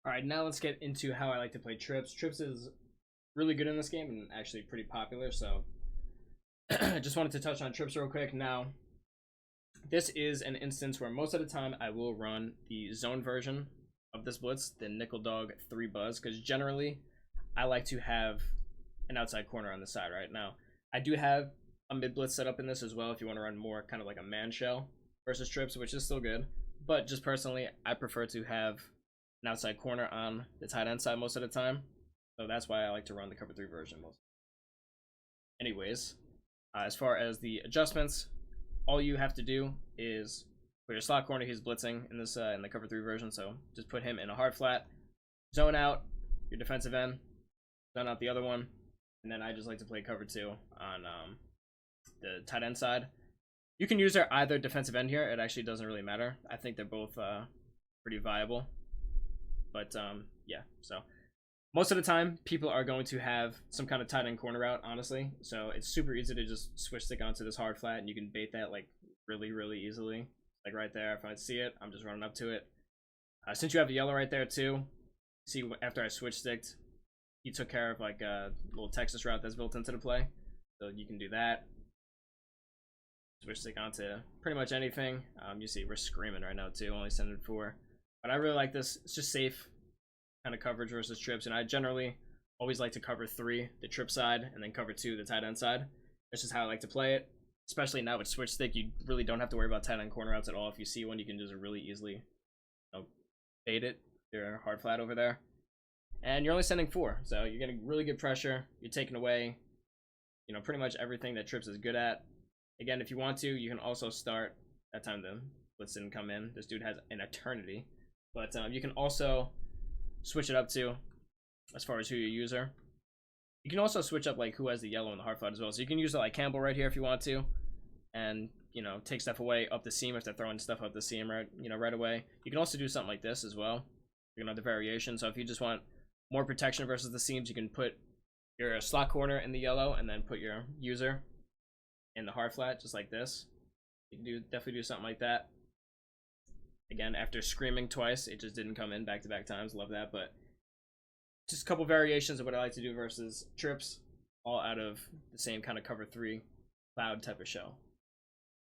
All right, now let's get into how I like to play trips. Trips is really good in this game and actually pretty popular, so I just wanted to touch on trips real quick. Now, this is an instance where most of the time I will run the zone version of this blitz, the nickel dog 3 buzz, because generally I like to have an outside corner on the side. Right now, I do have a mid blitz set up in this as well if you want to run more kind of like a man shell versus trips, which is still good. But just personally, I prefer to have an outside corner on the tight end side most of the time. So that's why I like to run the cover 3 version most. Anyways, as far as the adjustments, all you have to do is for your slot corner, he's blitzing in this in the cover 3 version, so just put him in a hard flat, zone out your defensive end, zone out the other one, and then I just like to play cover 2 on the tight end side. You can use either defensive end here. It actually doesn't really matter. I think they're both pretty viable. But yeah, so most of the time people are going to have some kind of tight end corner route, honestly. So it's super easy to just switch stick onto this hard flat, and you can bait that like really easily. Like right there, if I see it, I'm just running up to it. Since you have the yellow right there too, see after I switch sticked, he took care of like a little Texas route that's built into the play. So you can do that. Switch stick onto pretty much anything. You see we're screaming right now too, only sending 4. But I really like this. It's just safe kind of coverage versus trips, and I generally always like to cover 3, the trip side, and then cover 2, the tight end side. That's just how I like to play it. Especially now with switch stick, you really don't have to worry about tight end corner routes at all. If you see one, you can just really easily bait it. Your hard flat over there. And you're only sending 4, so you're getting really good pressure. You're taking away, pretty much everything that trips is good at. Again, if you want to, you can also start. That time the blitz didn't come in. This dude has an eternity. But you can also switch it up to, as far as who you user. You can also switch up like who has the yellow and the hard flat as well. So you can use it like Campbell right here if you want to, and take stuff away up the seam if they're throwing stuff up the seam right away. You can also do something like this as well. You can have the variation. So if you just want more protection versus the seams, you can put your slot corner in the yellow and then put your user in the hard flat just like this. You can definitely do something like that. Again, after screaming twice, it just didn't come in back-to-back times. Love that, but just a couple variations of what I like to do versus trips, all out of the same kind of cover 3 cloud type of shell.